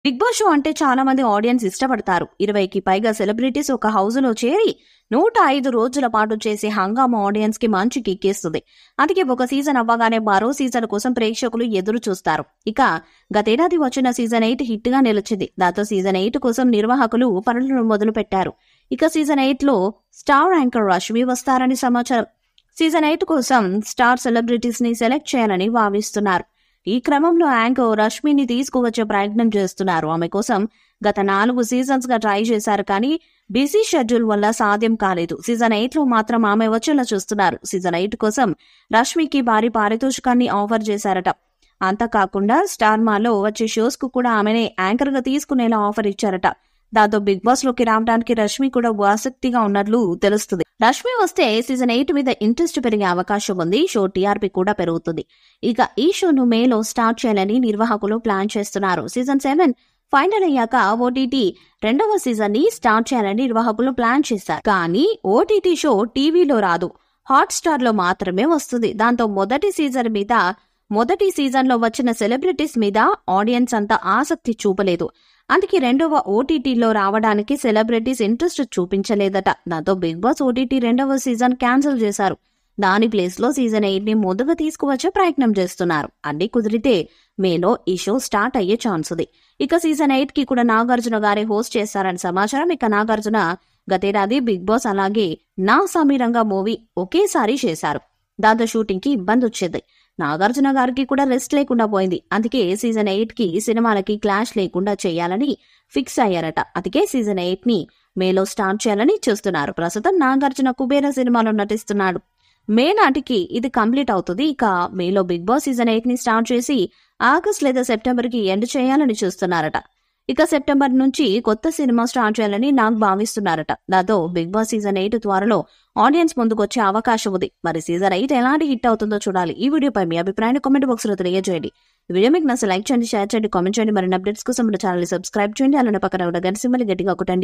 Big boss show అంటే చాలా మంది ఆడియన్స్ ఇష్టపడతారు. 20కి పైగా సెలబ్రిటీస్ ఒక హౌస్ లో చేరి 105 రోజుల పాటు చేసే హంగామా ఆడియన్స్ కి మంచి కిక్కేస్తుంది. అందుకే ఒక సీజన్ అవ్వగానే మరో సీజన్ కోసం ప్రేక్షకులు ఎదురు చూస్తారు. ఇక గతేడాది వచ్చిన సీజన్ 8 హిట్ గా నిలిచింది. దాంతో సీజన్ 8 కోసం నిర్వాహకులు పనులను మొదలు పెట్టారు. ఇక సీజన్ 8 లో స్టార్ యాంకర్ రష్మి వస్తారని సమాచారం. సీజన్ 8 కోసం స్టార్ సెలబ్రిటీస్ ని సెలెక్ట్ చేయాలని భావిస్తున్నారు. ఈ క్రమంలో యాంకర్ రష్మిని తీసుకువచ్చే ప్రయత్నం చేస్తున్నారు. ఆమె కోసం గత 4 సీజన్స్ గా ట్రై చేశారు, కానీ బిజీ షెడ్యూల్ వల్ల సాధ్యం కాలేదు. సీజన్ 8 లో మాత్రం ఆమె వచ్చేలా చూస్తున్నారు. సీజన్ 8 కోసం రష్మికి భారీ పారితోషికాన్ని ఆఫర్ చేశారట. అంతకాకుండా స్టార్ మాలో వచ్చే షోస్ కు కూడా ఆమెనే యాంకర్ గా తీసుకునేలా ఆఫర్ ఇచ్చారట. దాంతో బిగ్ బాస్ లోకి రావడానికి రష్మి కూడా ఆసక్తిగా ఉన్నట్లు తెలుస్తుంది. రష్మి వస్తే సీజన్ 8 మీద ఇంట్రెస్ట్ పెరిగే అవకాశం ఉంది. షో టీఆర్పీ కూడా పెరుగుతుంది. ఇక ఈ షోను మేలో స్టార్ట్ చేయాలని నిర్వాహకులు ప్లాన్ చేస్తున్నారు. సీజన్ 7 ఫైనల్ అయ్యాక ఓటీటీ 2వ సీజన్ ని స్టార్ట్ చేయాలని నిర్వాహకులు ప్లాన్ చేశారు. కానీ ఓటీటీ షో టీవీలో రాదు, హాట్ స్టార్ లో మాత్రమే వస్తుంది. దాంతో మొదటి సీజన్ లో వచ్చిన సెలబ్రిటీస్ మీద ఆడియన్స్ అంతా ఆసక్తి చూపలేదు. అందుకే 2వ ఓటీటీలో రావడానికి సెలబ్రిటీస్ ఇంట్రెస్ట్ చూపించలేదట. దాంతో బిగ్ బాస్ ఓటీటీ 2వ సీజన్ క్యాన్సిల్ చేశారు. దాని ప్లేస్ లో సీజన్ 8 ని ముందుగా తీసుకువచ్చే ప్రయత్నం చేస్తున్నారు. అన్ని కుదిరితే మేలో ఈ షో స్టార్ట్ అయ్యే ఛాన్స్ ఉంది. ఇక సీజన్ 8 కి కూడా నాగార్జున గారే హోస్ట్ చేస్తారని సమాచారం. ఇక నాగార్జున గతేడాది బిగ్ బాస్ అలాగే నా సమీరంగా మూవీ ఒకేసారి చేశారు. దాంతో షూటింగ్ కి ఇబ్బంది వచ్చేది. నాగార్జున గారికి కూడా రెస్ట్ లేకుండా పోయింది. అందుకే సీజన్ 8 కి సినిమాలకి క్లాష్ లేకుండా చేయాలని ఫిక్స్ అయ్యారట. అందుకే సీజన్ 8 ని మేలో స్టార్ట్ చేయాలని చూస్తున్నారు. ప్రస్తుతం నాగార్జున కుబేర సినిమాలో నటిస్తున్నాడు. మే నాటికి ఇది కంప్లీట్ అవుతుంది. ఇక మేలో బిగ్ బాస్ సీజన్ 8 ని స్టార్ట్ చేసి ఆగస్ట్ లేదా సెప్టెంబర్ కి ఎండ్ చేయాలని చూస్తున్నారట. ఇక సెప్టెంబర్ నుంచి కొత్త సినిమా స్టార్ట్ చేయాలని నాకు భావిస్తున్నారట. దాంతో బిగ్ బాస్ సీజన్ 8 త్వరలో ఆడియన్స్ ముందుకొచ్చే అవకాశం ఉంది. మరి సీజన్ 8 ఎలాంటి హిట్ అవుతుందో చూడాలి. ఈ వీడియోపై మీ అభిప్రాయాన్ని కామెంట్ బాక్స్ లో తెలియజేయండి. ఈ వీడియో మీకు నచ్చితే లైక్ చేయండి, షేర్ చేయండి, కామెంట్ చేయండి. మరిన్ని అప్డేట్స్ కోసం మన ఛానల్ ని సబ్స్క్రైబ్ చేయండి. అలానే పక్కన ఉన్న గంట సింబల్ గట్టిగా కొట్టండి.